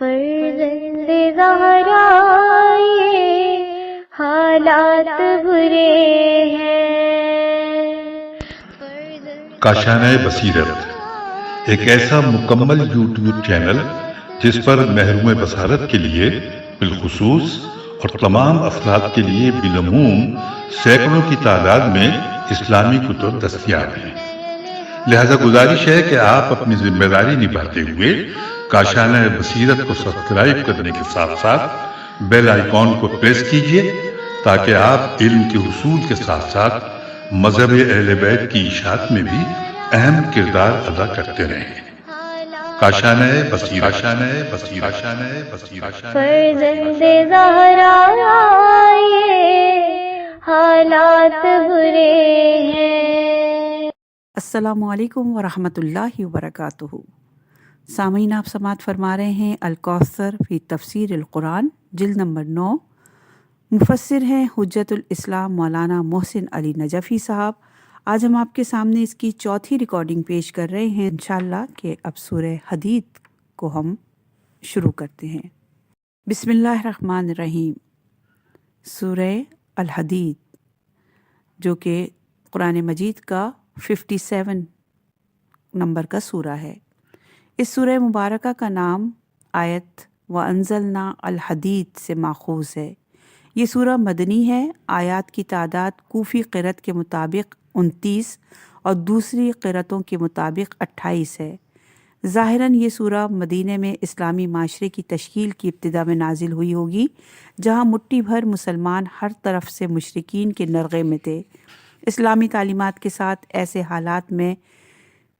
فرزند زہرا یہ حالات برے ہیں۔ کاشانہ بصیرت ایک ایسا مکمل یوٹیوب چینل جس پر محروم بصارت کے لیے بالخصوص اور تمام افراد کے لیے بالعموم سینکڑوں کی تعداد میں اسلامی کتب دستیاب ہیں۔ لہذا گزارش ہے کہ آپ اپنی ذمہ داری نبھاتے ہوئے کاشانہ بصیرت کو سبسکرائب کرنے کے ساتھ ساتھ بیل آئیکن کو پریس کیجئے تاکہ آپ علم کے حصول کے ساتھ ساتھ مذہب اہل بیت کی اشاعت میں بھی اہم کردار ادا کرتے رہیں۔ کاشانہ بصیرت، کاشانہ بصیرت۔ فرزند زہرا یہ حالات برے ہیں۔ السلام علیکم ورحمۃ اللہ وبرکاتہ۔ سامعین، آپ سماعت فرما رہے ہیں الکوثر فی تفسیر القرآن، جلد نمبر 9۔ مفسر ہیں حجت الاسلام مولانا محسن علی نجفی صاحب۔ آج ہم آپ کے سامنے اس کی چوتھی ریکارڈنگ پیش کر رہے ہیں انشاءاللہ کہ اب سورہ حدید کو ہم شروع کرتے ہیں۔ بسم اللہ الرحمن الرحیم۔ سورہ الحدید جو کہ قرآن مجید کا 57 نمبر کا سورہ ہے۔ اس سورہ مبارکہ کا نام آیت وَأَنزَلْنَا الْحَدِيدَ سے ماخوذ ہے۔ یہ سورہ مدنی ہے۔ آیات کی تعداد کوفی قرأت کے مطابق 29 اور دوسری قرأتوں کے مطابق 28 ہے۔ ظاہراً یہ سورہ مدینہ میں اسلامی معاشرے کی تشکیل کی ابتدا میں نازل ہوئی ہوگی، جہاں مٹھی بھر مسلمان ہر طرف سے مشرکین کے نرغے میں تھے۔ اسلامی تعلیمات کے ساتھ ایسے حالات میں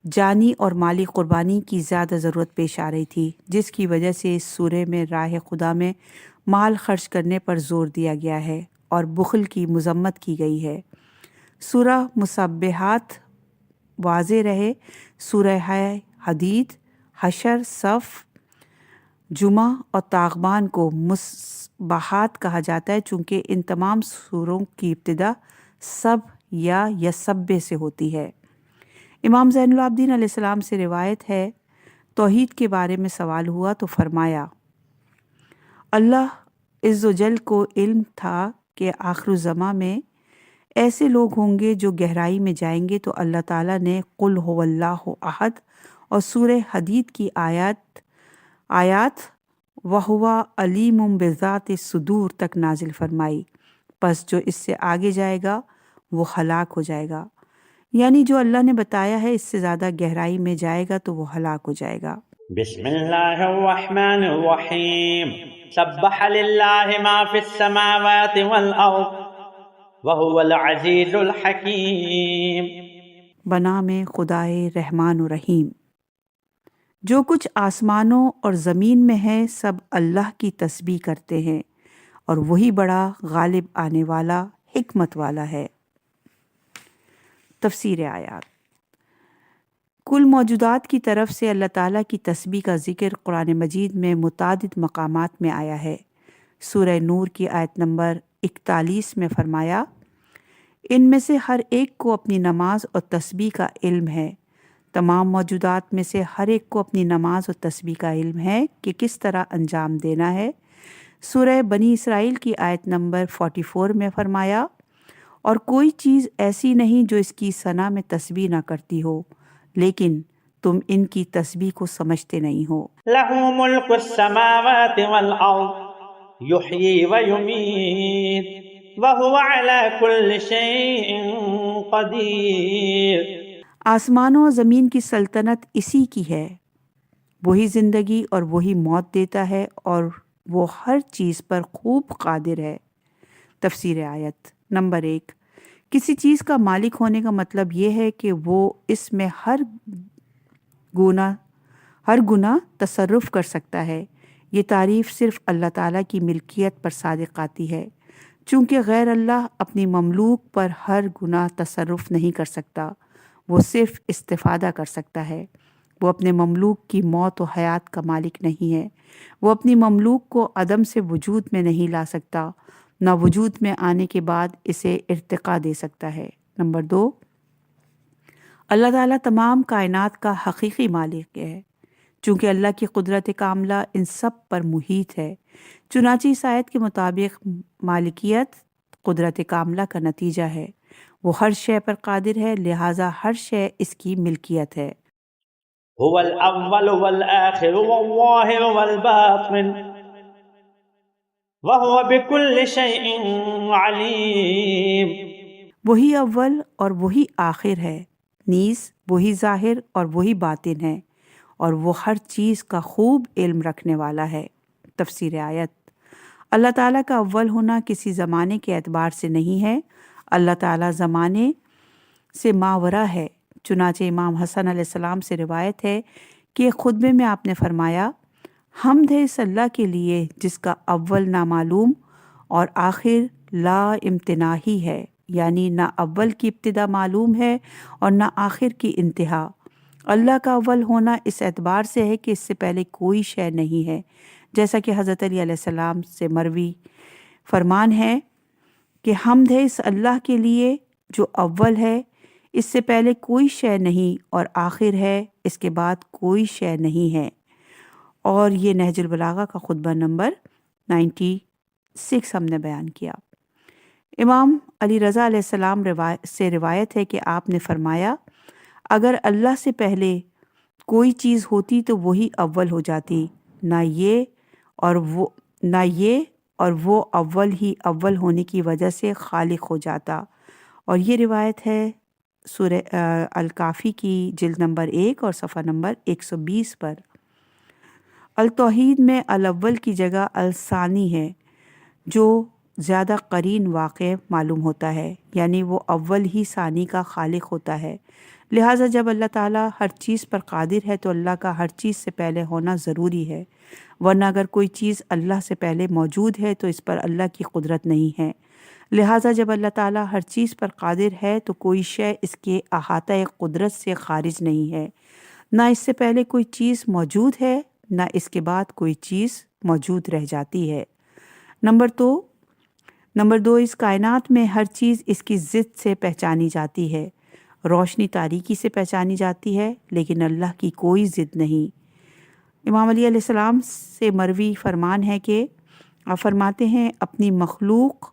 جانی اور مالی قربانی کی زیادہ ضرورت پیش آ رہی تھی، جس کی وجہ سے اس سورہ میں راہ خدا میں مال خرچ کرنے پر زور دیا گیا ہے اور بخل کی مذمت کی گئی ہے۔ سورہ مصبحات واضح رہے، سورہ حدید، حشر، صف، جمعہ اور طاغبان کو مصبحات کہا جاتا ہے، چونکہ ان تمام سوروں کی ابتدا سب یا سبے سے ہوتی ہے۔ امام زین العابدین علیہ السلام سے روایت ہے، توحید کے بارے میں سوال ہوا تو فرمایا، اللہ عز و جل کو علم تھا کہ آخر الزماں میں ایسے لوگ ہوں گے جو گہرائی میں جائیں گے، تو اللہ تعالیٰ نے قل هو اللہ احد اور سورہ حدید کی آیات وَهُوَ عَلِيمٌ بِذَاتِ الصُّدُورِ تک نازل فرمائی۔ پس جو اس سے آگے جائے گا وہ ہلاک ہو جائے گا، یعنی جو اللہ نے بتایا ہے اس سے زیادہ گہرائی میں جائے گا تو وہ ہلاک ہو جائے گا۔ بسم اللہ الرحمن الرحیم۔ سبح للہ ما فی السماوات والارض وہو العزیز الحکیم۔ بنام خدائے رحمان و رحیم۔ جو کچھ آسمانوں اور زمین میں ہے سب اللہ کی تسبیح کرتے ہیں، اور وہی بڑا غالب آنے والا حکمت والا ہے۔ تفسیر آیات۔ کل موجودات کی طرف سے اللہ تعالیٰ کی تسبیح کا ذکر قرآن مجید میں متعدد مقامات میں آیا ہے۔ سورہ نور کی آیت نمبر 41 میں فرمایا، ان میں سے ہر ایک کو اپنی نماز اور تسبیح کا علم ہے۔ تمام موجودات میں سے ہر ایک کو اپنی نماز اور تسبیح کا علم ہے کہ کس طرح انجام دینا ہے۔ سورہ بنی اسرائیل کی آیت نمبر 44 میں فرمایا، اور کوئی چیز ایسی نہیں جو اس کی ثنا میں تسبیح نہ کرتی ہو، لیکن تم ان کی تسبیح کو سمجھتے نہیں ہو۔ لہ ملک السماوات والارض یحیی ویمیت وہو علی کل شیء قدیر۔ آسمانوں اور زمین کی سلطنت اسی کی ہے، وہی زندگی اور وہی موت دیتا ہے، اور وہ ہر چیز پر خوب قادر ہے۔ تفسیر آیت نمبر 1۔ کسی چیز کا مالک ہونے کا مطلب یہ ہے کہ وہ اس میں ہر گناہ تصرف کر سکتا ہے۔ یہ تعریف صرف اللہ تعالیٰ کی ملکیت پر صادق آتی ہے، چونکہ غیر اللہ اپنی مملوک پر ہر گناہ تصرف نہیں کر سکتا، وہ صرف استفادہ کر سکتا ہے۔ وہ اپنے مملوک کی موت و حیات کا مالک نہیں ہے۔ وہ اپنی مملوک کو عدم سے وجود میں نہیں لا سکتا، نہ وجود میں آنے کے بعد اسے ارتقا دے سکتا ہے۔ نمبر 2، اللہ تعالیٰ تمام کائنات کا حقیقی مالک ہے۔ چونکہ اللہ کی قدرت کاملہ ان سب پر محیط ہے۔ چنانچہ اس آیت کے مطابق مالکیت قدرت کاملہ کا نتیجہ ہے۔ وہ ہر شے پر قادر ہے، لہٰذا ہر شے اس کی ملکیت ہے۔ هو الأول والآخر والظاهر والباطن وهو بكل شيء عليم۔ وہی اول اور وہی آخر ہے، نیز وہی ظاہر اور وہی باطن ہے، اور وہ ہر چیز کا خوب علم رکھنے والا ہے۔ تفسیر آیت۔ اللہ تعالیٰ کا اول ہونا کسی زمانے کے اعتبار سے نہیں ہے، اللہ تعالیٰ زمانے سے ماورا ہے۔ چنانچہ امام حسن علیہ السلام سے روایت ہے کہ خطبے میں آپ نے فرمایا، حمد ہے اس اللہ کے لیے جس کا اول نامعلوم اور آخر لا امتناہی ہے، یعنی نہ اول کی ابتدا معلوم ہے اور نہ آخر کی انتہا۔ اللہ کا اول ہونا اس اعتبار سے ہے کہ اس سے پہلے کوئی شے نہیں ہے، جیسا کہ حضرت علی علیہ السلام سے مروی فرمان ہے کہ حمد ہے اس اللہ کے لیے جو اول ہے، اس سے پہلے کوئی شے نہیں، اور آخر ہے، اس کے بعد کوئی شے نہیں ہے۔ اور یہ نہج البلاغہ کا خطبہ نمبر 96 ہم نے بیان کیا۔ امام علی رضا علیہ السلام سے روایت ہے کہ آپ نے فرمایا، اگر اللہ سے پہلے کوئی چیز ہوتی تو وہی اول ہو جاتی، نہ یہ اور وہ اول ہی اول ہونے کی وجہ سے خالق ہو جاتا۔ اور یہ روایت ہے سورہ الکافی کی جلد نمبر 1 اور صفحہ نمبر 120 پر۔ التوحید میں الاول کی جگہ الثانی ہے، جو زیادہ قرین واقع معلوم ہوتا ہے، یعنی وہ اول ہی ثانی کا خالق ہوتا ہے۔ لہٰذا جب اللہ تعالیٰ ہر چیز پر قادر ہے تو اللہ کا ہر چیز سے پہلے ہونا ضروری ہے، ورنہ اگر کوئی چیز اللہ سے پہلے موجود ہے تو اس پر اللہ کی قدرت نہیں ہے۔ لہٰذا جب اللہ تعالیٰ ہر چیز پر قادر ہے تو کوئی شے اس کے احاطہ قدرت سے خارج نہیں ہے، نہ اس سے پہلے کوئی چیز موجود ہے، نہ اس کے بعد کوئی چیز موجود رہ جاتی ہے۔ نمبر دو، اس کائنات میں ہر چیز اس کی ضد سے پہچانی جاتی ہے۔ روشنی تاریکی سے پہچانی جاتی ہے، لیکن اللہ کی کوئی ضد نہیں۔ امام علی علیہ السلام سے مروی فرمان ہے کہ آپ فرماتے ہیں، اپنی مخلوق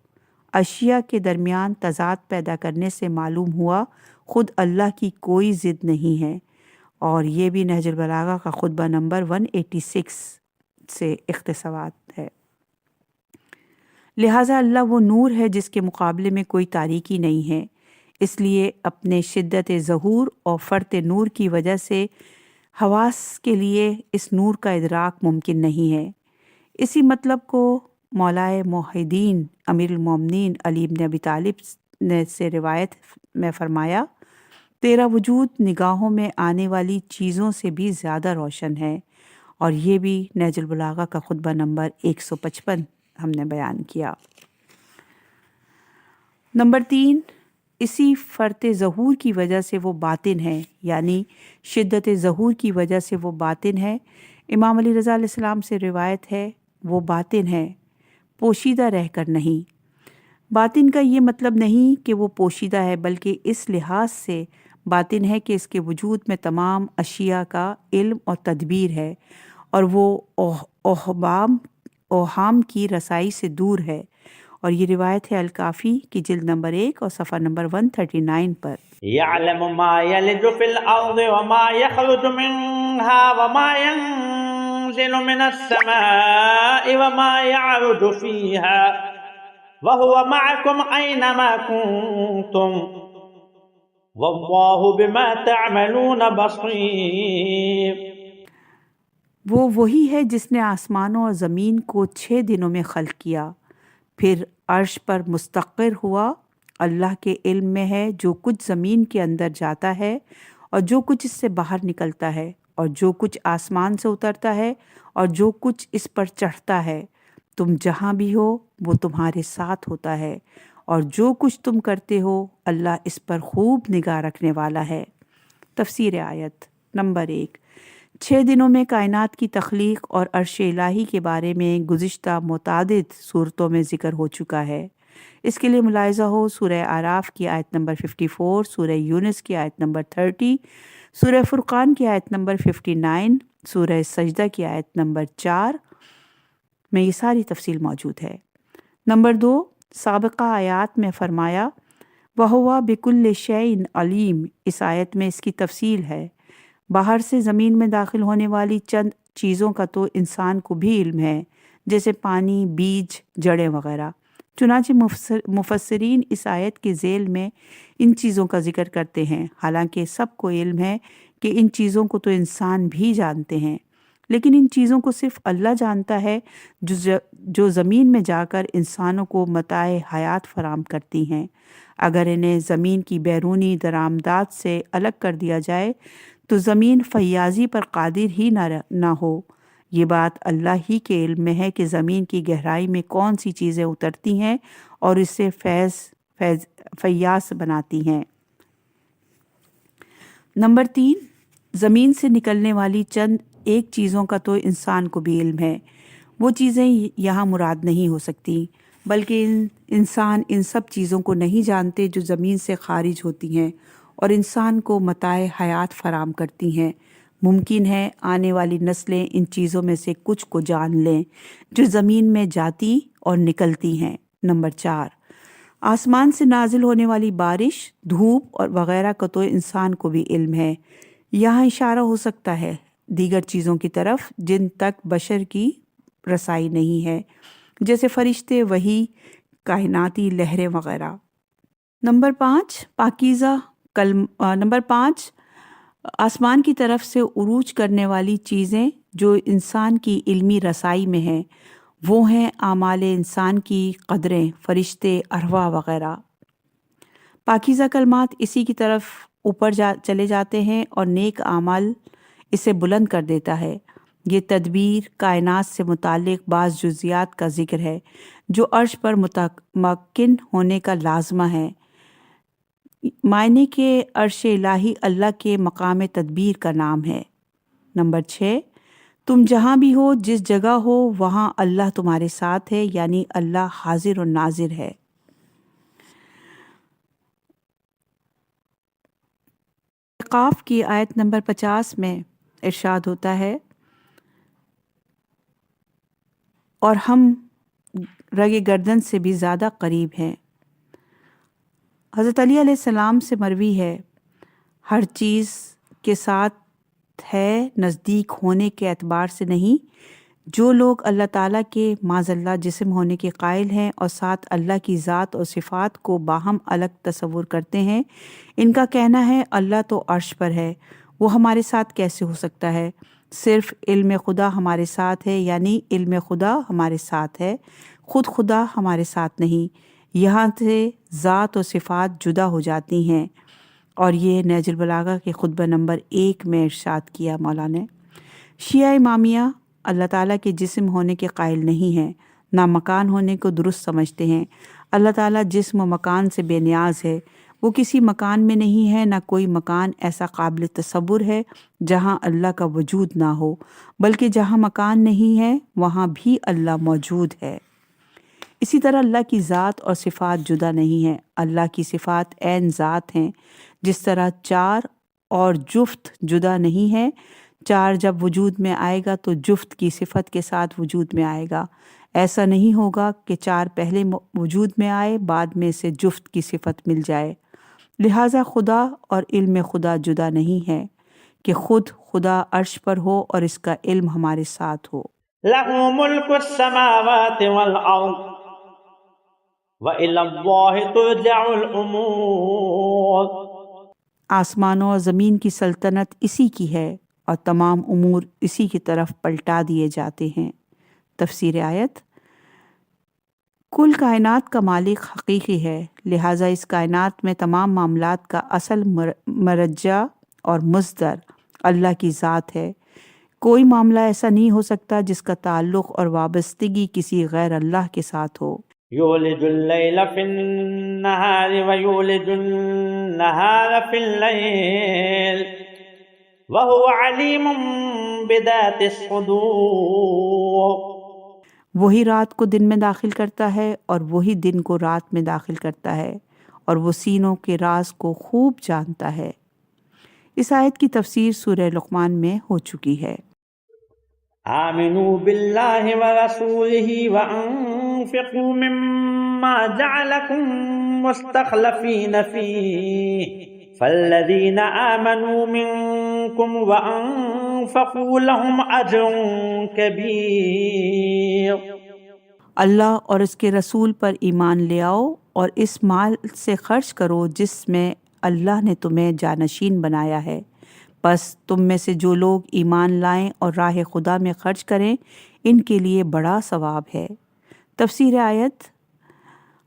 اشیاء کے درمیان تضاد پیدا کرنے سے معلوم ہوا خود اللہ کی کوئی ضد نہیں ہے۔ اور یہ بھی نہج البلاغہ کا خطبہ نمبر 186 سے اقتباس ہے۔ لہٰذا اللہ وہ نور ہے جس کے مقابلے میں کوئی تاریکی نہیں ہے، اس لیے اپنے شدت ظہور اور فرط نور کی وجہ سے حواس کے لیے اس نور کا ادراک ممکن نہیں ہے۔ اسی مطلب کو مولائے موحدین امیر المومنین علی بن ابی طالب نے سے روایت میں فرمایا، تیرا وجود نگاہوں میں آنے والی چیزوں سے بھی زیادہ روشن ہے۔ اور یہ بھی نہج البلاغہ کا خطبہ نمبر 155 ہم نے بیان کیا۔ نمبر 3، اسی فرط ظہور کی وجہ سے وہ باطن ہے، یعنی شدت ظہور کی وجہ سے وہ باطن ہے۔ امام علی رضا علیہ السلام سے روایت ہے، وہ باطن ہے، پوشیدہ رہ کر نہیں۔ باطن کا یہ مطلب نہیں کہ وہ پوشیدہ ہے، بلکہ اس لحاظ سے باطن ہے کہ اس کے وجود میں تمام اشیاء کا علم اور تدبیر ہے، اور وہ اوہام کی رسائی سے دور ہے۔ اور یہ روایت ہے الکافی کی جلد نمبر 1 اور صفحہ نمبر 139 پر۔ يعلم ما يلج في الأرض وما يخرج منها وما ينزل من السماء وما يعرج فيها وهو معكم أينما كنتم والله بما تعملون بصير۔ وہ وہی ہے جس نے آسمانوں اور زمین کو 6 دنوں میں خلق کیا، پھر عرش پر مستقر ہوا۔ اللہ کے علم میں ہے جو کچھ زمین کے اندر جاتا ہے اور جو کچھ اس سے باہر نکلتا ہے، اور جو کچھ آسمان سے اترتا ہے اور جو کچھ اس پر چڑھتا ہے۔ تم جہاں بھی ہو وہ تمہارے ساتھ ہوتا ہے، اور جو کچھ تم کرتے ہو اللہ اس پر خوب نگاہ رکھنے والا ہے۔ تفسیر آیت نمبر 1، 6 دنوں میں کائنات کی تخلیق اور عرش الہی کے بارے میں گزشتہ متعدد صورتوں میں ذکر ہو چکا ہے۔ اس کے لیے ملاحظہ ہو سورہ اعراف کی آیت نمبر 54، سورہ یونس کی آیت نمبر 30، سورہ فرقان کی آیت نمبر 59، سورہ سجدہ کی آیت نمبر 4 میں یہ ساری تفصیل موجود ہے۔ نمبر 2، سابقہ آیات میں فرمایا وَهُوَ بِكُلِّ شَيْءٍ عَلِيمٌ، اس آیت میں اس کی تفصیل ہے۔ باہر سے زمین میں داخل ہونے والی چند چیزوں کا تو انسان کو بھی علم ہے، جیسے پانی، بیج، جڑیں وغیرہ۔ چنانچہ مفسرین اس آیت کے ذیل میں ان چیزوں کا ذکر کرتے ہیں، حالانکہ سب کو علم ہے کہ ان چیزوں کو تو انسان بھی جانتے ہیں، لیکن ان چیزوں کو صرف اللہ جانتا ہے جو زمین میں جا کر انسانوں کو متاع حیات فراہم کرتی ہیں۔ اگر انہیں زمین کی بیرونی درآمدات سے الگ کر دیا جائے تو زمین فیاضی پر قادر ہی نہ ہو۔ یہ بات اللہ ہی کے علم میں ہے کہ زمین کی گہرائی میں کون سی چیزیں اترتی ہیں اور اسے فیاض بناتی ہیں۔ نمبر 3، زمین سے نکلنے والی چند ایک چیزوں کا تو انسان کو بھی علم ہے۔ وہ چیزیں یہاں مراد نہیں ہو سکتی، بلکہ انسان ان سب چیزوں کو نہیں جانتے جو زمین سے خارج ہوتی ہیں اور انسان کو متاع حیات فراہم کرتی ہیں۔ ممکن ہے آنے والی نسلیں ان چیزوں میں سے کچھ کو جان لیں جو زمین میں جاتی اور نکلتی ہیں۔ نمبر 4، آسمان سے نازل ہونے والی بارش، دھوپ اور وغیرہ کا تو انسان کو بھی علم ہے۔ یہاں اشارہ ہو سکتا ہے دیگر چیزوں کی طرف جن تک بشر کی رسائی نہیں ہے، جیسے فرشتے، وحی، کائناتی لہریں وغیرہ۔ نمبر 5، آسمان کی طرف سے عروج کرنے والی چیزیں جو انسان کی علمی رسائی میں ہیں، وہ ہیں اعمال انسان کی قدریں، فرشتے، ارواح وغیرہ۔ پاکیزہ کلمات اسی کی طرف اوپر چلے جاتے ہیں اور نیک اعمال اسے بلند کر دیتا ہے۔ یہ تدبیر کائنات سے متعلق بعض جزیات کا ذکر ہے جو عرش پر متمکن ہونے کا لازمہ ہے۔ معنی کے عرش الہی اللہ کے مقام تدبیر کا نام ہے۔ نمبر 6، تم جہاں بھی ہو، جس جگہ ہو، وہاں اللہ تمہارے ساتھ ہے، یعنی اللہ حاضر و ناظر ہے۔ قاف کی آیت نمبر 50 میں ارشاد ہوتا ہے اور ہم رگ گردن سے بھی زیادہ قریب ہیں۔ حضرت علی علیہ السلام سے مروی ہے، ہر چیز کے ساتھ ہے نزدیک ہونے کے اعتبار سے نہیں۔ جو لوگ اللہ تعالیٰ کے معاذ اللہ جسم ہونے کے قائل ہیں اور ساتھ اللہ کی ذات اور صفات کو باہم الگ تصور کرتے ہیں، ان کا کہنا ہے اللہ تو عرش پر ہے، وہ ہمارے ساتھ کیسے ہو سکتا ہے؟ صرف علم خدا ہمارے ساتھ ہے، یعنی علم خدا ہمارے ساتھ ہے، خود خدا ہمارے ساتھ نہیں۔ یہاں سے ذات و صفات جدا ہو جاتی ہیں، اور یہ نہج البلاغہ کے خطبہ نمبر 1 میں ارشاد کیا مولانا نے۔ شیعہ امامیہ اللہ تعالیٰ کے جسم ہونے کے قائل نہیں ہیں، نہ مکان ہونے کو درست سمجھتے ہیں۔ اللہ تعالیٰ جسم و مکان سے بے نیاز ہے، وہ کسی مکان میں نہیں ہے، نہ کوئی مکان ایسا قابل تصور ہے جہاں اللہ کا وجود نہ ہو، بلکہ جہاں مکان نہیں ہے وہاں بھی اللہ موجود ہے۔ اسی طرح اللہ کی ذات اور صفات جدا نہیں ہیں، اللہ کی صفات عین ذات ہیں۔ جس طرح چار اور جفت جدا نہیں ہے، چار جب وجود میں آئے گا تو جفت کی صفت کے ساتھ وجود میں آئے گا۔ ایسا نہیں ہوگا کہ چار پہلے وجود میں آئے بعد میں سے جفت کی صفت مل جائے۔ لہٰذا خدا اور علم خدا جدا نہیں ہے کہ خود خدا عرش پر ہو اور اس کا علم ہمارے ساتھ ہو۔ لَهُ مُلْكُ السَّمَاوَاتِ وَالْأَرْضِ وَإِلَى اللَّهِ تُرْجَعُ الْأُمُورُ۔ آسمانوں اور زمین کی سلطنت اسی کی ہے اور تمام امور اسی کی طرف پلٹا دیے جاتے ہیں۔ تفسیر آیت: کل کائنات کا مالک حقیقی ہے، لہٰذا اس کائنات میں تمام معاملات کا اصل مرجع اور مصدر اللہ کی ذات ہے۔ کوئی معاملہ ایسا نہیں ہو سکتا جس کا تعلق اور وابستگی کسی غیر اللہ کے ساتھ ہو۔ یولج اللیل فی النہار ویولج النہار فی اللیل وہو علیم بذات الصدور۔ وہی رات کو دن میں داخل کرتا ہے اور وہی دن کو رات میں داخل کرتا ہے، اور وہ سینوں کے راز کو خوب جانتا ہے۔ اس آیت کی تفسیر سورہ لقمان میں ہو چکی ہے۔ آمنوا باللہ ورسولہ وانفقوا مما جعلکم مستخلفین فیہ فالذین آمنوا منکم وانفقوا لهم اجر کبیر۔ اللہ اور اس کے رسول پر ایمان لے آؤ اور اس مال سے خرچ کرو جس میں اللہ نے تمہیں جانشین بنایا ہے، بس تم میں سے جو لوگ ایمان لائیں اور راہ خدا میں خرچ کریں ان کے لیے بڑا ثواب ہے۔ تفسیر آیت: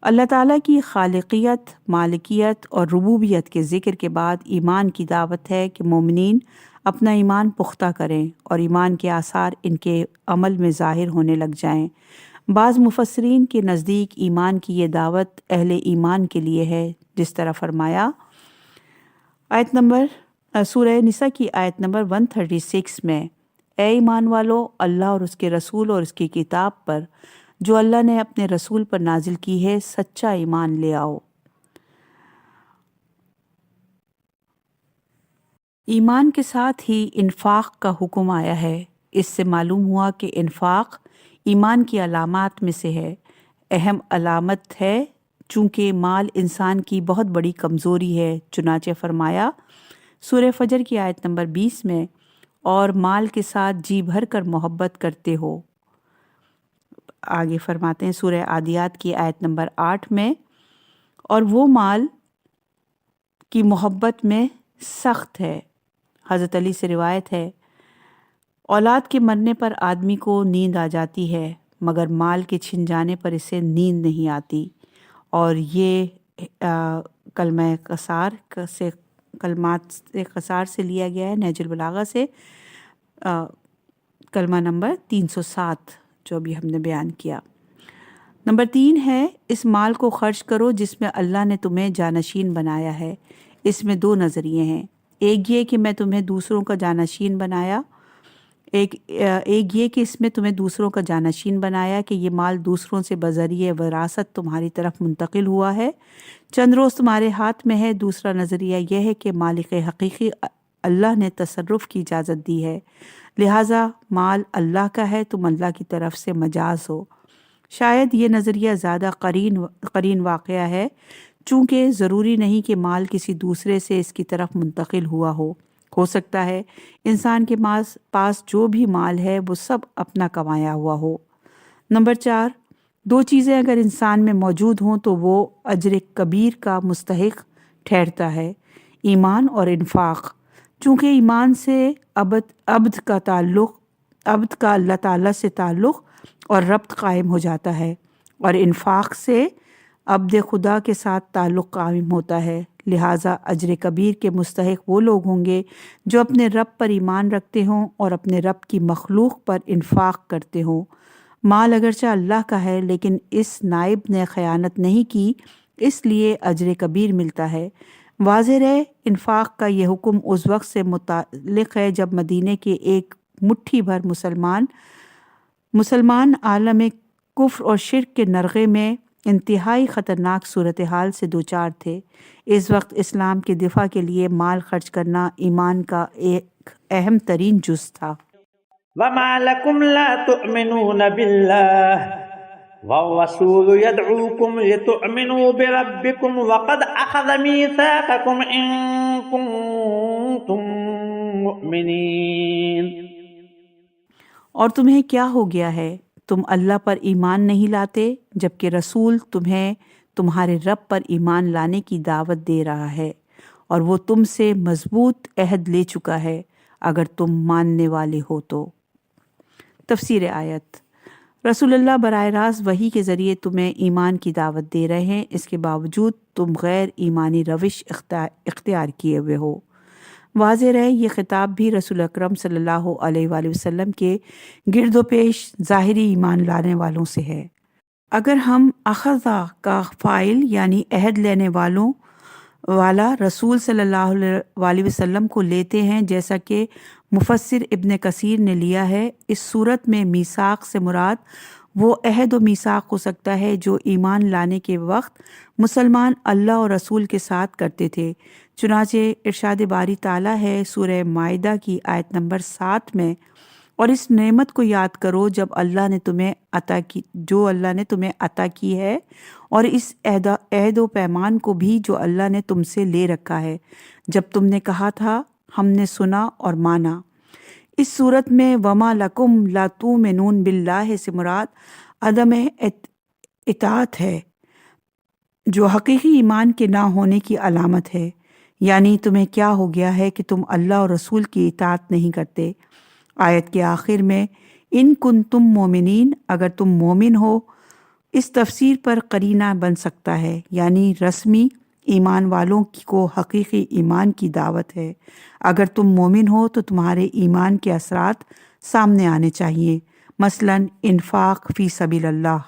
اللہ تعالیٰ کی خالقیت، مالکیت اور ربوبیت کے ذکر کے بعد ایمان کی دعوت ہے کہ مومنین اپنا ایمان پختہ کریں اور ایمان کے آثار ان کے عمل میں ظاہر ہونے لگ جائیں۔ بعض مفسرین کے نزدیک ایمان کی یہ دعوت اہل ایمان کے لیے ہے، جس طرح فرمایا سورہ نساء کی آیت نمبر 136 میں، اے ایمان والو، اللہ اور اس کے رسول اور اس کی کتاب پر جو اللہ نے اپنے رسول پر نازل کی ہے سچا ایمان لے آؤ۔ ایمان کے ساتھ ہی انفاق کا حکم آیا ہے۔ اس سے معلوم ہوا کہ انفاق ایمان کی علامات میں سے ہے، اہم علامت ہے، چونکہ مال انسان کی بہت بڑی کمزوری ہے۔ چنانچہ فرمایا سورہ فجر کی آیت نمبر 20 میں، اور مال کے ساتھ جی بھر کر محبت کرتے ہو۔ آگے فرماتے ہیں سورہ عادیات کی آیت نمبر 8 میں، اور وہ مال کی محبت میں سخت ہے۔ حضرت علی سے روایت ہے، اولاد کے مرنے پر آدمی کو نیند آ جاتی ہے مگر مال کے چھن جانے پر اسے نیند نہیں آتی، اور یہ کلمات قصار سے لیا گیا ہے، نہج البلاغہ سے، کلمہ نمبر 307 جو ابھی ہم نے بیان کیا۔ نمبر 3 ہے، اس مال کو خرچ کرو جس میں اللہ نے تمہیں جانشین بنایا ہے۔ اس میں 2 نظریے ہیں، ایک یہ کہ میں تمہیں دوسروں کا جانشین بنایا، ایک یہ کہ اس میں تمہیں دوسروں کا جانشین بنایا کہ یہ مال دوسروں سے بذریعہ وراثت تمہاری طرف منتقل ہوا ہے، چند روز تمہارے ہاتھ میں ہے۔ دوسرا نظریہ یہ ہے کہ مالک حقیقی اللہ نے تصرف کی اجازت دی ہے، لہٰذا مال اللہ کا ہے، تم اللہ کی طرف سے مجاز ہو۔ شاید یہ نظریہ زیادہ قرین واقعہ ہے، چونکہ ضروری نہیں کہ مال کسی دوسرے سے اس کی طرف منتقل ہوا ہو سکتا ہے انسان کے پاس جو بھی مال ہے وہ سب اپنا کمایا ہوا ہو۔ نمبر 4، 2 چیزیں اگر انسان میں موجود ہوں تو وہ اجر کبیر کا مستحق ٹھہرتا ہے، ایمان اور انفاق۔ چونکہ ایمان سے عبد کا اللہ تعالیٰ سے تعلق اور ربط قائم ہو جاتا ہے، اور انفاق سے عبد خدا کے ساتھ تعلق قائم ہوتا ہے، لہٰذا اجر کبیر کے مستحق وہ لوگ ہوں گے جو اپنے رب پر ایمان رکھتے ہوں اور اپنے رب کی مخلوق پر انفاق کرتے ہوں۔ مال اگرچہ اللہ کا ہے لیکن اس نائب نے خیانت نہیں کی، اس لیے اجر کبیر ملتا ہے۔ واضح ہے انفاق کا یہ حکم اس وقت سے متعلق ہے جب مدینے کے ایک مٹھی بھر مسلمان عالم کفر اور شرک کے نرغے میں انتہائی خطرناک صورتحال سے دوچار تھے۔ اس وقت اسلام کے دفاع کے لیے مال خرچ کرنا ایمان کا ایک اہم ترین جز تھا۔ وما لكم لا تؤمنون بالله والرسول يدعوكم لتؤمنوا بربكم وقد أخذ ميثاقكم إن كنتم مؤمنين۔ اور تمہیں کیا ہو گیا ہے، تم اللہ پر ایمان نہیں لاتے جبکہ رسول تمہیں تمہارے رب پر ایمان لانے کی دعوت دے رہا ہے، اور وہ تم سے مضبوط عہد لے چکا ہے اگر تم ماننے والے ہو تو۔ تفسیر آیت: رسول اللہ براہ راست وحی کے ذریعے تمہیں ایمان کی دعوت دے رہے ہیں، اس کے باوجود تم غیر ایمانی روش اختیار کیے ہوئے ہو۔ واضح رہے یہ خطاب بھی رسول اکرم صلی اللہ علیہ وآلہ وسلم کے گرد و پیش ظاہری ایمان لانے والوں سے ہے۔ اگر ہم اخذہ کا فاعل یعنی عہد لینے والا رسول صلی اللہ علیہ وسلم کو لیتے ہیں جیسا کہ مفسر ابن کثیر نے لیا ہے، اس صورت میں میثاق سے مراد وہ عہد و میثاق ہو سکتا ہے جو ایمان لانے کے وقت مسلمان اللہ اور رسول کے ساتھ کرتے تھے، چنانچہ ارشاد باری تعالیٰ ہے سورہ مائدہ کی آیت نمبر 7 میں، اور اس نعمت کو یاد کرو جو اللہ نے تمہیں عطا کی ہے، اور اس عہد و پیمان کو بھی جو اللہ نے تم سے لے رکھا ہے جب تم نے کہا تھا ہم نے سنا اور مانا۔ اس صورت میں وما لکم لا تؤمنون باللہ سے مراد عدم اطاعت ہے، جو حقیقی ایمان کے نہ ہونے کی علامت ہے، یعنی تمہیں کیا ہو گیا ہے کہ تم اللہ اور رسول کی اطاعت نہیں کرتے۔ آیت کے آخر میں ان کنتم مومنین، اگر تم مومن ہو، اس تفسیر پر قرینہ بن سکتا ہے، یعنی رسمی ایمان والوں کو حقیقی ایمان کی دعوت ہے۔ اگر تم مومن ہو تو تمہارے ایمان کے اثرات سامنے آنے چاہیے، مثلا انفاق فی سبیل اللہ۔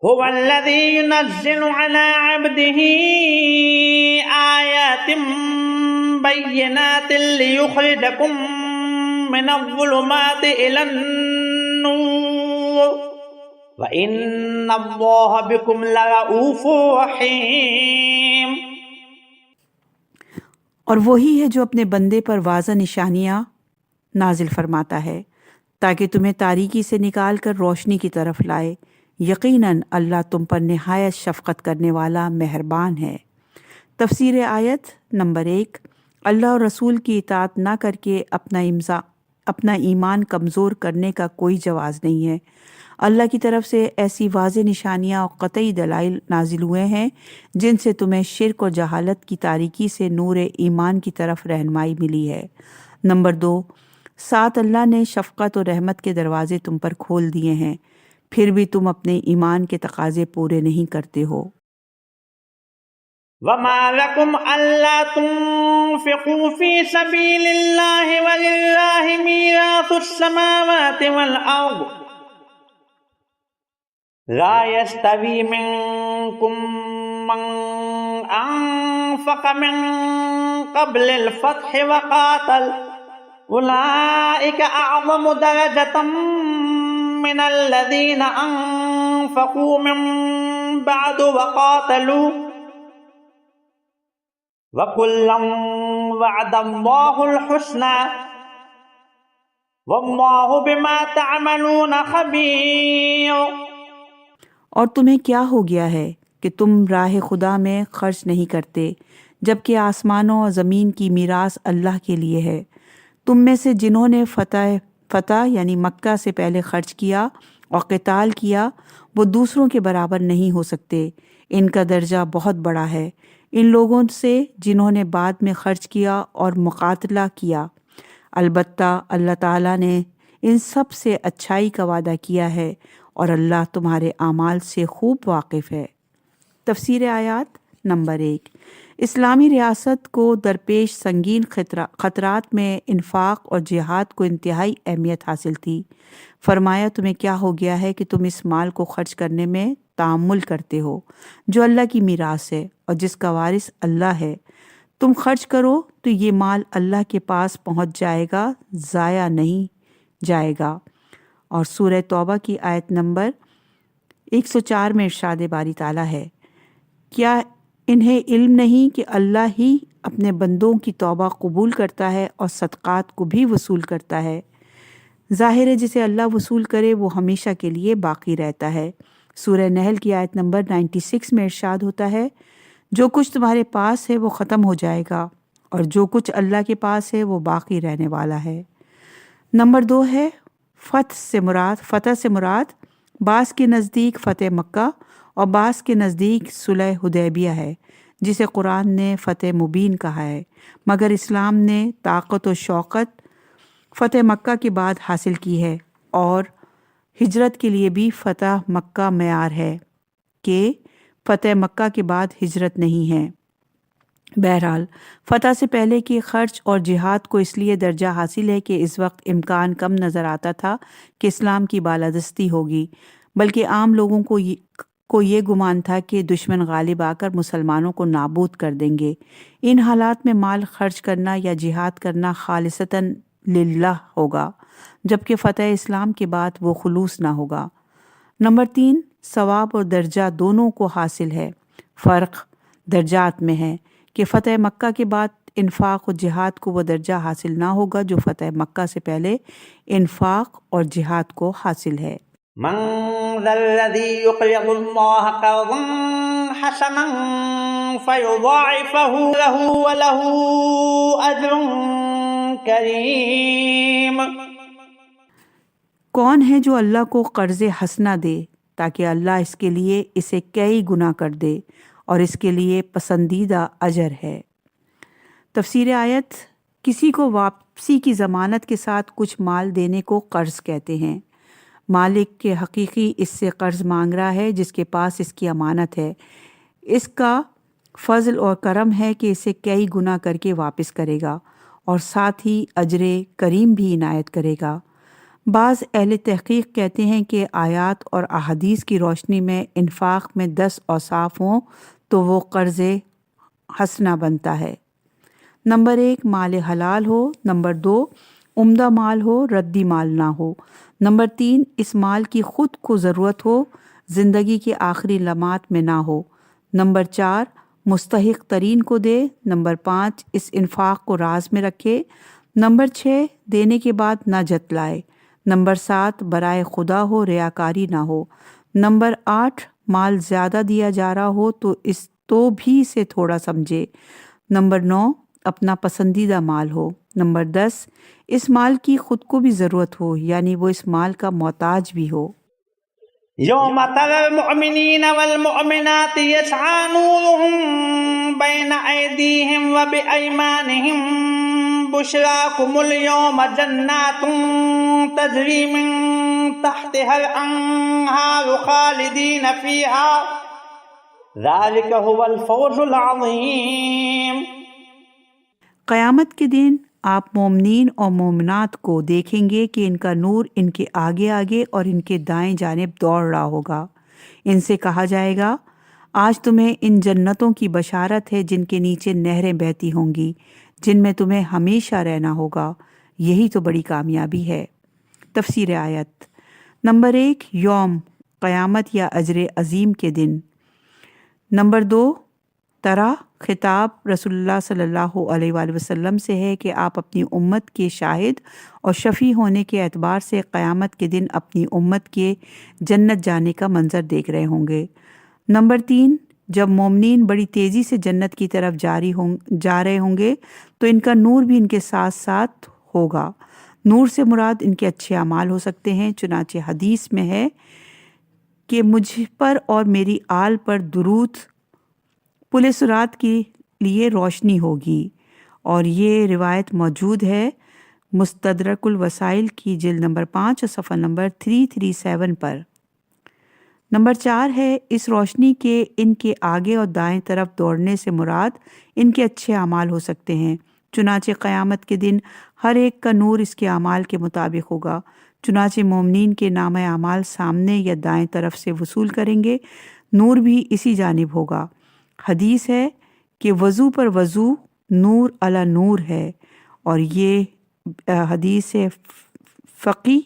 هو الذي ينزل على عبده آيات بينات ليخرجكم من الظلمات إلى النور وإن الله بكم لرؤوف رحيم۔ اور وہی ہے جو اپنے بندے پر واضح نشانیاں نازل فرماتا ہے تاکہ تمہیں تاریکی سے نکال کر روشنی کی طرف لائے۔ یقیناً اللہ تم پر نہایت شفقت کرنے والا مہربان ہے۔ تفسیر آیت نمبر 1، اللہ اور رسول کی اطاعت نہ کر کے اپنا ایمان کمزور کرنے کا کوئی جواز نہیں ہے۔ اللہ کی طرف سے ایسی واضح نشانیاں اور قطعی دلائل نازل ہوئے ہیں جن سے تمہیں شرک اور جہالت کی تاریکی سے نور ایمان کی طرف رہنمائی ملی ہے۔ نمبر 2، ساتھ اللہ نے شفقت اور رحمت کے دروازے تم پر کھول دیے ہیں، پھر بھی تم اپنے ایمان کے تقاضے پورے نہیں کرتے ہو۔ وَمَا لَكُمْ أَلَّا تُنْفِقُوا فِي سَبِيلِ اللَّهِ وَلِلَّهِ مِيرَاثُ السَّمَاوَاتِ وَالْأَرْضِ لَا يَسْتَوِي مِنكُم مَّنْ أَنفَقَ مِن قَبْلِ الْفَتْحِ وَقَاتَلَ أُولَٰئِكَ أَعْظَمُ دَرَجَةً مِّنَ الَّذِينَ أَنفَقُوا مِن بَعْدُ وَقَاتَلُوا وَكُلًّا وَعَدَ اللَّهُ الْحُسْنَىٰ وَاللَّهُ بِمَا تَعْمَلُونَ خَبِيرٌ۔ اور تمہیں کیا ہو گیا ہے کہ تم راہ خدا میں خرچ نہیں کرتے جبکہ آسمانوں اور زمین کی میراث اللہ کے لیے ہے۔ تم میں سے جنہوں نے فتح یعنی مکہ سے پہلے خرچ کیا اور قتال کیا وہ دوسروں کے برابر نہیں ہو سکتے، ان کا درجہ بہت بڑا ہے ان لوگوں سے جنہوں نے بعد میں خرچ کیا اور مقاتلہ کیا۔ البتہ اللہ تعالیٰ نے ان سب سے اچھائی کا وعدہ کیا ہے اور اللہ تمہارے اعمال سے خوب واقف ہے۔ تفسیر آیات نمبر 1، اسلامی ریاست کو درپیش سنگین خطرات میں انفاق اور جہاد کو انتہائی اہمیت حاصل تھی۔ فرمایا تمہیں کیا ہو گیا ہے کہ تم اس مال کو خرچ کرنے میں تعامل کرتے ہو جو اللہ کی میراث ہے اور جس کا وارث اللہ ہے۔ تم خرچ کرو تو یہ مال اللہ کے پاس پہنچ جائے گا، ضائع نہیں جائے گا۔ اور سورہ توبہ کی آیت نمبر 104 میں ارشاد باری تعالیٰ ہے، کیا انہیں علم نہیں کہ اللہ ہی اپنے بندوں کی توبہ قبول کرتا ہے اور صدقات کو بھی وصول کرتا ہے۔ ظاہر ہے جسے اللہ وصول کرے وہ ہمیشہ کے لیے باقی رہتا ہے۔ سورہ نحل کی آیت نمبر 96 میں ارشاد ہوتا ہے، جو کچھ تمہارے پاس ہے وہ ختم ہو جائے گا اور جو کچھ اللہ کے پاس ہے وہ باقی رہنے والا ہے۔ نمبر 2 ہے فتح سے مراد بعض کے نزدیک فتح مکہ اور بعض کے نزدیک صلح حدیبیہ ہے، جسے قرآن نے فتح مبین کہا ہے، مگر اسلام نے طاقت و شوکت فتح مکہ کے بعد حاصل کی ہے، اور ہجرت کے لیے بھی فتح مکہ معیار ہے کہ فتح مکہ کے بعد ہجرت نہیں ہے۔ بہرحال فتح سے پہلے کے خرچ اور جہاد کو اس لیے درجہ حاصل ہے کہ اس وقت امکان کم نظر آتا تھا کہ اسلام کی بالادستی ہوگی، بلکہ عام لوگوں کو یہ گمان تھا کہ دشمن غالب آ کر مسلمانوں کو نابود کر دیں گے۔ ان حالات میں مال خرچ کرنا یا جہاد کرنا خالصتاً للہ ہوگا، جبکہ فتح اسلام کے بعد وہ خلوص نہ ہوگا۔ نمبر 3، ثواب اور درجہ دونوں کو حاصل ہے۔ فرق درجات میں ہے کہ فتح مکہ کے بعد انفاق و جہاد کو وہ درجہ حاصل نہ ہوگا جو فتح مکہ سے پہلے انفاق اور جہاد کو حاصل ہے۔ من ذا الذي يقرض الله قرضا حسنا فيضاعفه له وله أجر كريم۔ کون ہے جو اللہ کو قرض حسنہ دے تاکہ اللہ اس کے لیے اسے کئی گنا کر دے اور اس کے لیے پسندیدہ اجر ہے۔ تفسیر آیت: کسی کو واپسی کی ضمانت کے ساتھ کچھ مال دینے کو قرض کہتے ہیں۔ مالک کے حقیقی اس سے قرض مانگ رہا ہے جس کے پاس اس کی امانت ہے۔ اس کا فضل اور کرم ہے کہ اسے کئی گنا کر کے واپس کرے گا اور ساتھ ہی اجر کریم بھی عنایت کرے گا۔ بعض اہل تحقیق کہتے ہیں کہ آیات اور احادیث کی روشنی میں انفاق میں 10 اوصاف ہوں تو وہ قرض حسنہ بنتا ہے۔ نمبر 1، مال حلال ہو۔ نمبر 2، عمدہ مال ہو، ردی مال نہ ہو۔ نمبر 3، اس مال کی خود کو ضرورت ہو، زندگی کے آخری لمحات میں نہ ہو۔ نمبر 4، مستحق ترین کو دے۔ نمبر 5، اس انفاق کو راز میں رکھے۔ نمبر 6، دینے کے بعد نہ جتلائے۔ نمبر 7، برائے خدا ہو، ریاکاری نہ ہو۔ نمبر 8، مال زیادہ دیا جا رہا ہو تو بھی اسے تھوڑا سمجھے۔ نمبر 9، اپنا پسندیدہ مال ہو۔ نمبر 10، اس مال کی خود کو بھی ضرورت ہو، یعنی وہ اس مال کا محتاج بھی ہو۔ يوم ترى المؤمنين والمؤمنات يسعى نورهم بين أيديهم وبأيمانهم بشراكم اليوم جنات تجري من تحتها الأنهار خالدين فيها ذلك هو الفوز العظيم۔ قیامت کے دن آپ مومنین اور مومنات کو دیکھیں گے کہ ان کا نور ان کے آگے آگے اور ان کے دائیں جانب دوڑ رہا ہوگا۔ ان سے کہا جائے گا آج تمہیں ان جنتوں کی بشارت ہے جن کے نیچے نہریں بہتی ہوں گی، جن میں تمہیں ہمیشہ رہنا ہوگا۔ یہی تو بڑی کامیابی ہے۔ تفسیر آیت: نمبر 1، یوم قیامت یا اجر عظیم کے دن۔ نمبر 2، طرح خطاب رسول اللہ صلی اللہ علیہ وآلہ وسلم سے ہے کہ آپ اپنی امت کے شاہد اور شفیع ہونے کے اعتبار سے قیامت کے دن اپنی امت کے جنت جانے کا منظر دیکھ رہے ہوں گے۔ نمبر 3، جب مومنین بڑی تیزی سے جنت کی طرف جا رہے ہوں گے تو ان کا نور بھی ان کے ساتھ ساتھ ہوگا۔ نور سے مراد ان کے اچھے اعمال ہو سکتے ہیں، چنانچہ حدیث میں ہے کہ مجھ پر اور میری آل پر درود پل صراط کے لیے روشنی ہوگی، اور یہ روایت موجود ہے مستدرک الوسائل کی جلد نمبر 5 اور صفحہ نمبر 337 پر۔ نمبر 4 ہے اس روشنی کے ان کے آگے اور دائیں طرف دوڑنے سے مراد ان کے اچھے اعمال ہو سکتے ہیں، چنانچہ قیامت کے دن ہر ایک کا نور اس کے اعمال کے مطابق ہوگا۔ چنانچہ مومنین کے نامہ اعمال سامنے یا دائیں طرف سے وصول کریں گے، نور بھی اسی جانب ہوگا۔ حدیث ہے کہ وضو پر وضو نور علی نور ہے، اور یہ حدیث ہے فقی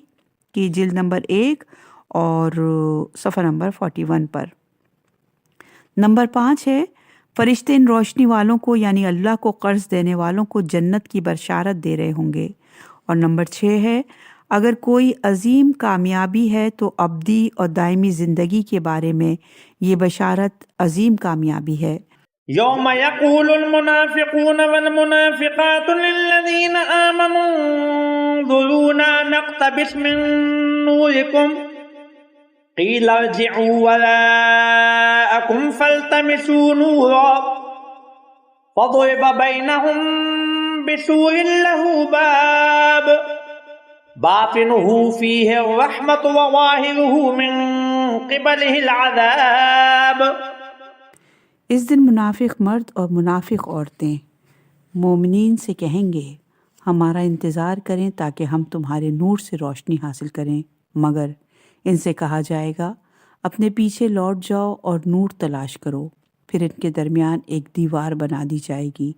کی جلد نمبر 1 اور صفحہ نمبر 41 پر۔ نمبر 5 ہے فرشتے ان روشنی والوں کو یعنی اللہ کو قرض دینے والوں کو جنت کی بشارت دے رہے ہوں گے۔ اور نمبر 6 ہے اگر کوئی عظیم کامیابی ہے تو ابدی اور دائمی زندگی کے بارے میں یہ بشارت عظیم کامیابی ہے۔ يوم يقول المنافقون والمنافقات للذين آمنوا انظرونا نقتبس من نوركم قيل ارجعوا وراءكم فالتمسوا نورا فضرب بينهم بسور له باب باطنه فيه الرحمة وظاهره من قبله العذاب۔ اس دن منافق مرد اور منافق عورتیں مومنین سے کہیں گے ہمارا انتظار کریں تاکہ ہم تمہارے نور سے روشنی حاصل کریں، مگر ان سے کہا جائے گا اپنے پیچھے لوٹ جاؤ اور نور تلاش کرو۔ پھر ان کے درمیان ایک دیوار بنا دی جائے گی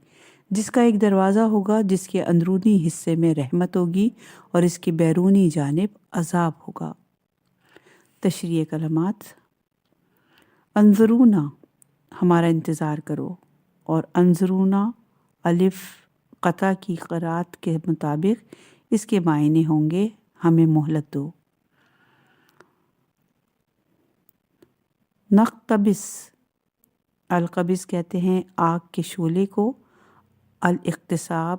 جس کا ایک دروازہ ہوگا، جس کے اندرونی حصے میں رحمت ہوگی اور اس کی بیرونی جانب عذاب ہوگا۔ تشریح کلمات: انظرونا ہمارا انتظار کرو، اور انظرونا الف قطع کی قرات کے مطابق اس کے معنی ہوں گے ہمیں مہلت دو۔ نقتبس، القبس کہتے ہیں آگ کے شعلے کو، الاقتصاب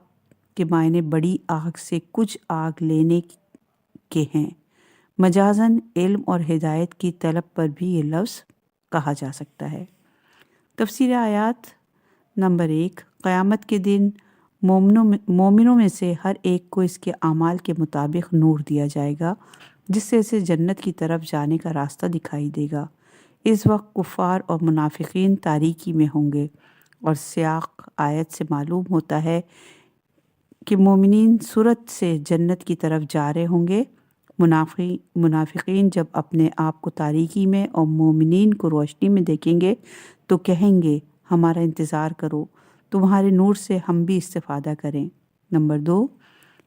کے معنی بڑی آگ سے کچھ آگ لینے کے ہیں۔ مجازاً علم اور ہدایت کی طلب پر بھی یہ لفظ کہا جا سکتا ہے۔ تفسیر آیات نمبر 1، قیامت کے دن مومنوں میں سے ہر ایک کو اس کے اعمال کے مطابق نور دیا جائے گا جس سے اسے جنت کی طرف جانے کا راستہ دکھائی دے گا۔ اس وقت کفار اور منافقین تاریکی میں ہوں گے، اور سیاق آیت سے معلوم ہوتا ہے کہ مومنین سرعت سے جنت کی طرف جا رہے ہوں گے۔ منافقین جب اپنے آپ کو تاریکی میں اور مومنین کو روشنی میں دیکھیں گے تو کہیں گے ہمارا انتظار کرو، تمہارے نور سے ہم بھی استفادہ کریں۔ نمبر 2،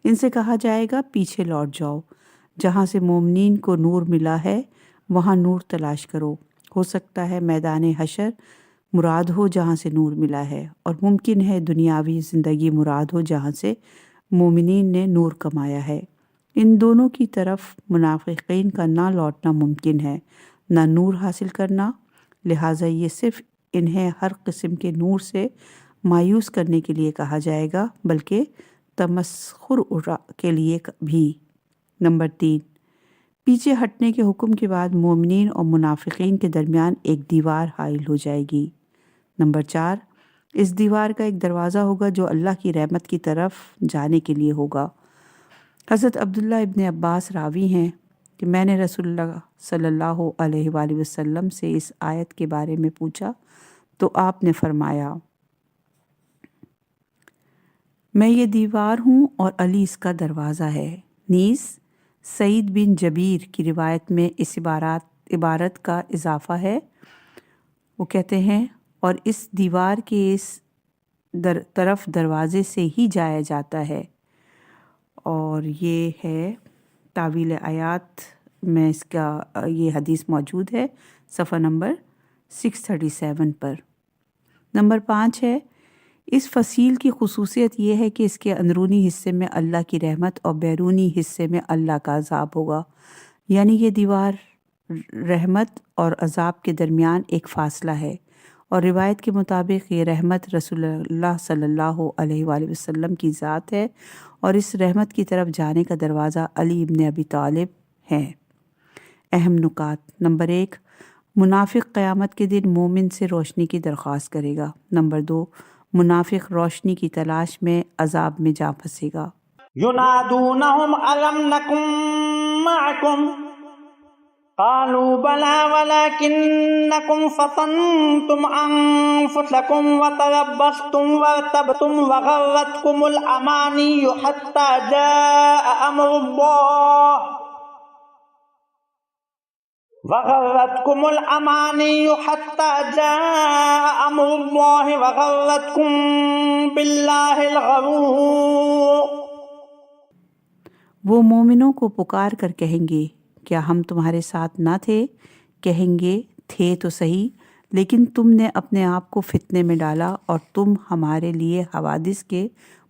ان سے کہا جائے گا پیچھے لوٹ جاؤ، جہاں سے مومنین کو نور ملا ہے وہاں نور تلاش کرو۔ ہو سکتا ہے میدان حشر مراد ہو جہاں سے نور ملا ہے، اور ممکن ہے دنیاوی زندگی مراد ہو جہاں سے مومنین نے نور کمایا ہے۔ ان دونوں کی طرف منافقین کا نہ لوٹنا ممکن ہے، نہ نور حاصل کرنا، لہٰذا یہ صرف انہیں ہر قسم کے نور سے مایوس کرنے کے لیے کہا جائے گا، بلکہ تمسخر کے لیے بھی۔ نمبر 3، پیچھے ہٹنے کے حکم کے بعد مومنین اور منافقین کے درمیان ایک دیوار حائل ہو جائے گی۔ نمبر 4، اس دیوار کا ایک دروازہ ہوگا جو اللہ کی رحمت کی طرف جانے کے لیے ہوگا۔ حضرت عبداللہ ابن عباس راوی ہیں کہ میں نے رسول اللہ صلی اللہ علیہ وآلہ وسلم سے اس آیت کے بارے میں پوچھا تو آپ نے فرمایا، میں یہ دیوار ہوں اور علی اس کا دروازہ ہے۔ نیز سعید بن جبیر کی روایت میں اس عبارت کا اضافہ ہے، وہ کہتے ہیں اور اس دیوار کے اس طرف دروازے سے ہی جایا جاتا ہے، اور یہ ہے تاویل آیات میں اس کا یہ حدیث موجود ہے صفحہ نمبر 637 پر۔ نمبر 5 ہے، اس فصیل کی خصوصیت یہ ہے کہ اس کے اندرونی حصے میں اللہ کی رحمت اور بیرونی حصے میں اللہ کا عذاب ہوگا، یعنی یہ دیوار رحمت اور عذاب کے درمیان ایک فاصلہ ہے، اور روایت کے مطابق یہ رحمت رسول اللہ صلی اللہ علیہ وآلہ وسلم کی ذات ہے، اور اس رحمت کی طرف جانے کا دروازہ علی ابن ابی طالب ہے۔ اہم نکات۔ نمبر 1، منافق قیامت کے دن مومن سے روشنی کی درخواست کرے گا۔ نمبر 2، منافق روشنی کی تلاش میں عذاب میں جا پھنسے گا۔ ينادونهم ألم نكن معكم قالوا بلى ولكنكم فتنتم أنفسكم وتربصتم وارتبتم وغرتكم الأماني حتى جاء أمر الله وغرتكم الأماني حتى جاء أمر الله وغرتكم بالله الغرور۔ وہ مومنوں کو پکار کر کہیں گے کیا ہم تمہارے ساتھ نہ تھے؟ کہیں گے تھے تو صحیح، لیکن تم نے اپنے آپ کو فتنے میں ڈالا اور تم ہمارے لیے حوادث کے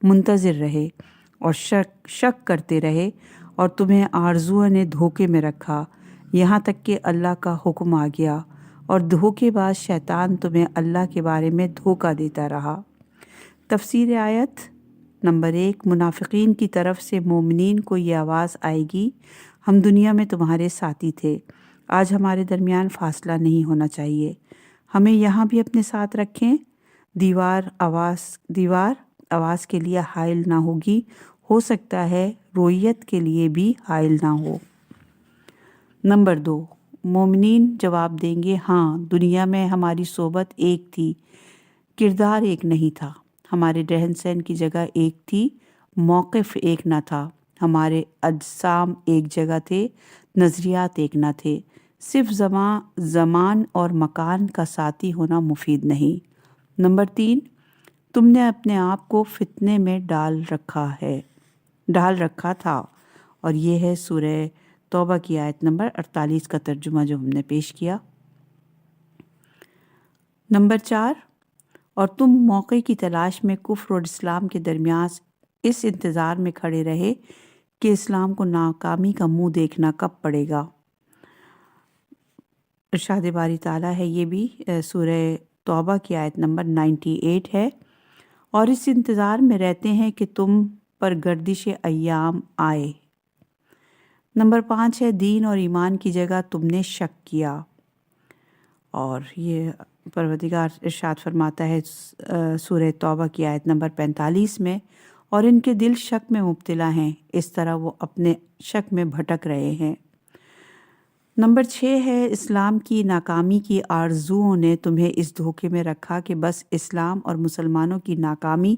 منتظر رہے اور شک کرتے رہے، اور تمہیں آرزوؤں نے دھوکے میں رکھا یہاں تک کہ اللہ کا حکم آ گیا، اور دھوکے باز شیطان تمہیں اللہ کے بارے میں دھوکہ دیتا رہا۔ تفسیر آیت نمبر 1، منافقین کی طرف سے مومنین کو یہ آواز آئے گی، ہم دنیا میں تمہارے ساتھی تھے، آج ہمارے درمیان فاصلہ نہیں ہونا چاہیے، ہمیں یہاں بھی اپنے ساتھ رکھیں۔ دیوار آواز کے لیے حائل نہ ہوگی، ہو سکتا ہے رویت کے لیے بھی حائل نہ ہو۔ نمبر 2، مومنین جواب دیں گے ہاں، دنیا میں ہماری صحبت ایک تھی، کردار ایک نہیں تھا، ہمارے رہن سہن کی جگہ ایک تھی، موقف ایک نہ تھا، ہمارے اجسام ایک جگہ تھے، نظریات ایک نہ تھے، صرف زمان اور مکان کا ساتھی ہونا مفید نہیں۔ نمبر 3، تم نے اپنے آپ کو فتنے میں ڈال رکھا تھا، اور یہ ہے سورہ توبہ کی آیت نمبر 48 کا ترجمہ جو ہم نے پیش کیا۔ نمبر 4، اور تم موقع کی تلاش میں کفر اور اسلام کے درمیان اس انتظار میں کھڑے رہے کہ اسلام کو ناکامی کا منہ دیکھنا کب پڑے گا۔ ارشاد باری تعالیٰ ہے، یہ بھی سورہ توبہ کی آیت نمبر 98 ہے، اور اس انتظار میں رہتے ہیں کہ تم پر گردش ایام آئے۔ نمبر 5 ہے، دین اور ایمان کی جگہ تم نے شک کیا، اور یہ پروردگار ارشاد فرماتا ہے سورہ توبہ کی آیت نمبر 45 میں، اور ان کے دل شک میں مبتلا ہیں، اس طرح وہ اپنے شک میں بھٹک رہے ہیں۔ نمبر 6 ہے، اسلام کی ناکامی کی آرزوؤں نے تمہیں اس دھوکے میں رکھا کہ بس اسلام اور مسلمانوں کی ناکامی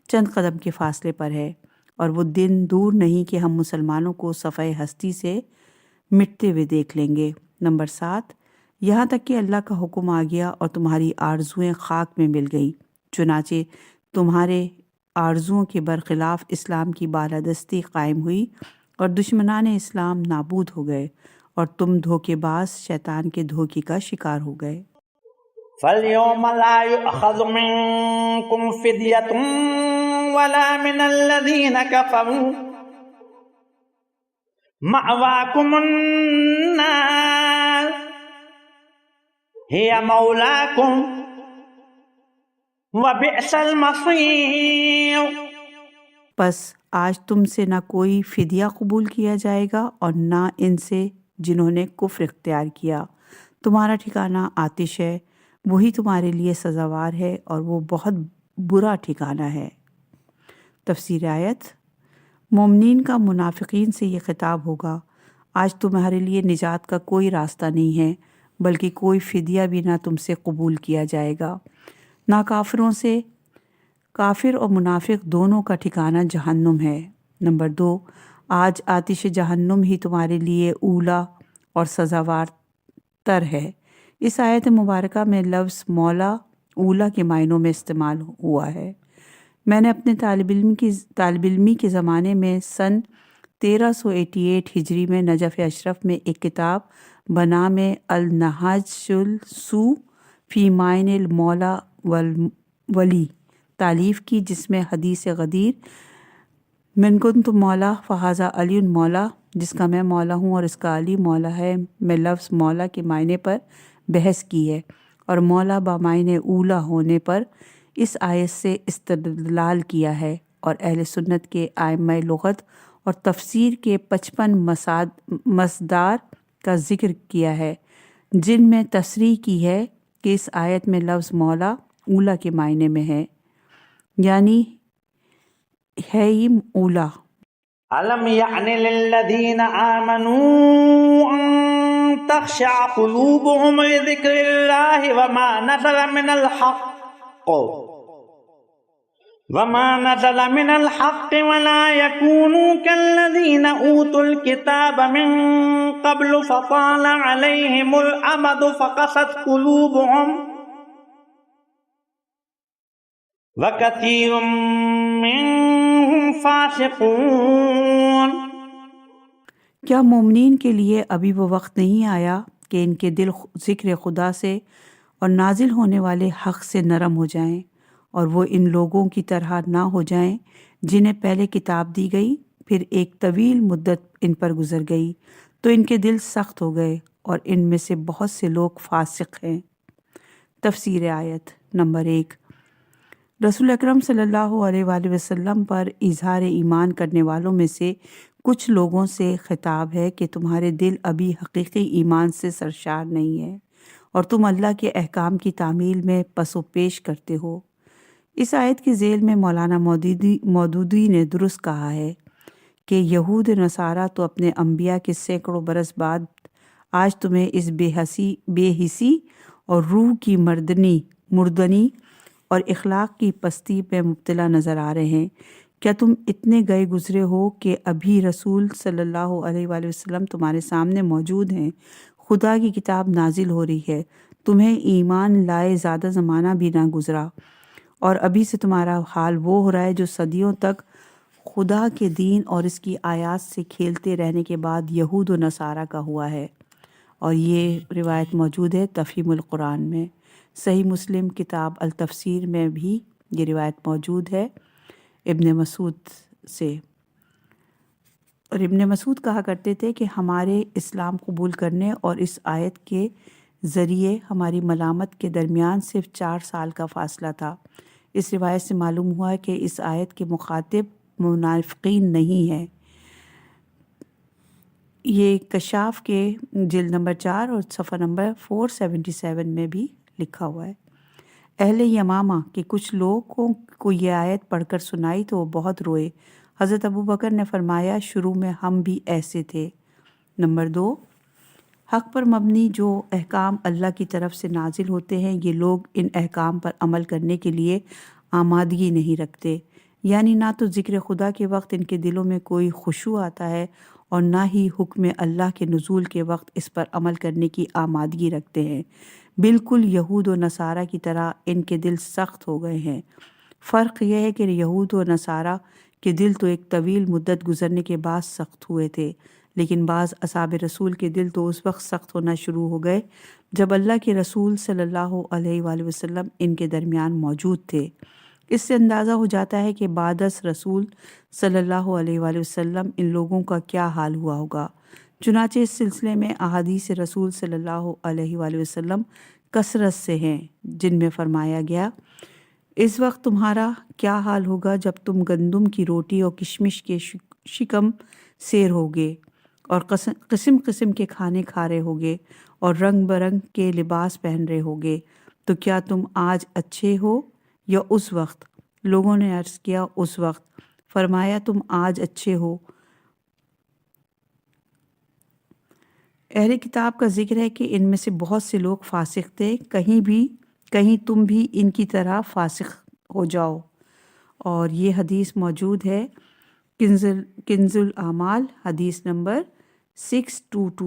چند قدم کے فاصلے پر ہے، اور وہ دن دور نہیں کہ ہم مسلمانوں کو صفحہ ہستی سے مٹتے ہوئے دیکھ لیں گے۔ نمبر 7، یہاں تک کہ اللہ کا حکم آ گیا اور تمہاری آرزوئیں خاک میں مل گئیں، چنانچہ تمہارے آرزوؤں کے برخلاف اسلام کی بالادستی قائم ہوئی اور دشمنان اسلام نابود ہو گئے، اور تم دھوکے باز شیطان کے دھوکے کا شکار ہو گئے۔ فَالْيَوْمَ لَا يُؤْخَذُ مِنكُمْ فِدْيَةٌ وَلَا مِنَ الَّذِينَ كَفَرُوا مَأْوَاكُمُ النَّارُ هِيَ مَوْلَاكُمْ وَبِئْسَ الْمَصِيرُ۔ پس آج تم سے نہ کوئی فدیہ قبول کیا جائے گا اور نہ ان سے جنہوں نے کفر اختیار کیا، تمہارا ٹھکانہ آتش ہے، وہی تمہارے لیے سزاوار ہے، اور وہ بہت برا ٹھکانہ ہے۔ تفسیر آیت، مومنین کا منافقین سے یہ خطاب ہوگا، آج تمہارے لیے نجات کا کوئی راستہ نہیں ہے، بلکہ کوئی فدیہ بھی نہ تم سے قبول کیا جائے گا، نہ کافروں سے۔ کافر اور منافق دونوں کا ٹھکانہ جہنم ہے۔ نمبر 2، آج آتش جہنم ہی تمہارے لیے اولا اور سزاوار تر ہے۔ اس آیت مبارکہ میں لفظ مولا اولا کے معنوں میں استعمال ہوا ہے۔ میں نے اپنے طالب علمی کے زمانے میں سن 1388 ہجری میں نجف اشرف میں ایک کتاب بنام النہج السو فی معین المولا والولی تالیف کی، جس میں حدیث غدیر من کنت مولا فہذا علی مولا، جس کا میں مولا ہوں اور اس کا علی مولا ہے، میں لفظ مولا کے معنی پر بحث کی ہے، اور مولا بمعنی اولا ہونے پر اس آیت سے استدلال کیا ہے، اور اہل سنت کے ائمہ لغت اور تفسیر کے 55 مصدار کا ذکر کیا ہے، جن میں تصریح کی ہے کہ اس آیت میں لفظ مولا اولا کے معنی میں ہے، یعنی ہے ہی اولا۔ أَلَمْ يَعْنِ لِلَّذِينَ آمَنُوا أَن تَخْشَعَ قُلُوبُهُمْ لِذِكْرِ اللَّهِ وَمَا نَزَلَ مِنَ الْحَقِّ وَلَا يَكُونُوا كَالَّذِينَ أُوتُوا الْكِتَابَ مِن قَبْلُ فَطَالَ عَلَيْهِمُ الْأَمَدُ فَقَسَتْ قُلُوبُهُمْ وَكَثِيرٌ مِّنْهُمْ فَاسِقُونَ۔ کیا مومنین کے لیے ابھی وہ وقت نہیں آیا کہ ان کے دل ذکر خدا سے اور نازل ہونے والے حق سے نرم ہو جائیں، اور وہ ان لوگوں کی طرح نہ ہو جائیں جنہیں پہلے کتاب دی گئی، پھر ایک طویل مدت ان پر گزر گئی تو ان کے دل سخت ہو گئے، اور ان میں سے بہت سے لوگ فاسق ہیں۔ تفسیر آیت نمبر 1، رسول اکرم صلی اللہ علیہ وآلہ وسلم پر اظہار ایمان کرنے والوں میں سے کچھ لوگوں سے خطاب ہے کہ تمہارے دل ابھی حقیقی ایمان سے سرشار نہیں ہے، اور تم اللہ کے احکام کی تعمیل میں پس و پیش کرتے ہو۔ اس آیت کے ذیل میں مولانا مودودی نے درست کہا ہے کہ یہود نصارہ تو اپنے انبیاء کے سینکڑوں برس بعد آج تمہیں اس بے حسی اور روح کی مردنی اور اخلاق کی پستی پہ مبتلا نظر آ رہے ہیں۔ کیا تم اتنے گئے گزرے ہو کہ ابھی رسول صلی اللہ علیہ وآلہ وسلم تمہارے سامنے موجود ہیں، خدا کی کتاب نازل ہو رہی ہے، تمہیں ایمان لائے زیادہ زمانہ بھی نہ گزرا، اور ابھی سے تمہارا حال وہ ہو رہا ہے جو صدیوں تک خدا کے دین اور اس کی آیات سے کھیلتے رہنے کے بعد یہود و نصارہ کا ہوا ہے۔ اور یہ روایت موجود ہے تفہیم القرآن میں۔ صحیح مسلم کتاب التفسیر میں بھی یہ روایت موجود ہے ابن مسعود سے، اور ابن مسعود کہا کرتے تھے کہ ہمارے اسلام قبول کرنے اور اس آیت کے ذریعے ہماری ملامت کے درمیان صرف 4 سال کا فاصلہ تھا۔ اس روایت سے معلوم ہوا کہ اس آیت کے مخاطب منافقین نہیں ہیں۔ یہ کشاف کے جلد نمبر 4 اور صفحہ نمبر 477 میں بھی لکھا ہوا ہے۔ اہل یمامہ کے کچھ لوگوں کو یہ آیت پڑھ کر سنائی تو وہ بہت روئے۔ حضرت ابوبکر نے فرمایا شروع میں ہم بھی ایسے تھے۔ نمبر 2، حق پر مبنی جو احکام اللہ کی طرف سے نازل ہوتے ہیں یہ لوگ ان احکام پر عمل کرنے کے لیے آمادگی نہیں رکھتے، یعنی نہ تو ذکر خدا کے وقت ان کے دلوں میں کوئی خشوع آتا ہے اور نہ ہی حکم اللہ کے نزول کے وقت اس پر عمل کرنے کی آمادگی رکھتے ہیں۔ بالکل یہود و نصارہ کی طرح ان کے دل سخت ہو گئے ہیں۔ فرق یہ ہے کہ یہود و نصارہ کے دل تو ایک طویل مدت گزرنے کے بعد سخت ہوئے تھے، لیکن بعض اصحاب رسول کے دل تو اس وقت سخت ہونا شروع ہو گئے جب اللہ کے رسول صلی اللہ علیہ وآلہ وسلم ان کے درمیان موجود تھے۔ اس سے اندازہ ہو جاتا ہے کہ بعد از رسول صلی اللہ علیہ وآلہ وسلم ان لوگوں کا کیا حال ہوا ہوگا۔ چنانچہ اس سلسلے میں احادیث رسول صلی اللہ علیہ وآلہ وسلم کثرت سے ہیں، جن میں فرمایا گیا اس وقت تمہارا کیا حال ہوگا جب تم گندم کی روٹی اور کشمش کے شکم سیر ہوگے اور قسم قسم کے کھانے کھا رہے ہوگے اور رنگ برنگ کے لباس پہن رہے ہوگے، تو کیا تم آج اچھے ہو یا اس وقت؟ لوگوں نے عرض کیا اس وقت۔ فرمایا تم آج اچھے ہو۔ اہل کتاب کا ذکر ہے کہ ان میں سے بہت سے لوگ فاسق تھے، کہیں تم بھی ان کی طرح فاسق ہو جاؤ۔ اور یہ حدیث موجود ہے کنز الاعمال حدیث نمبر 622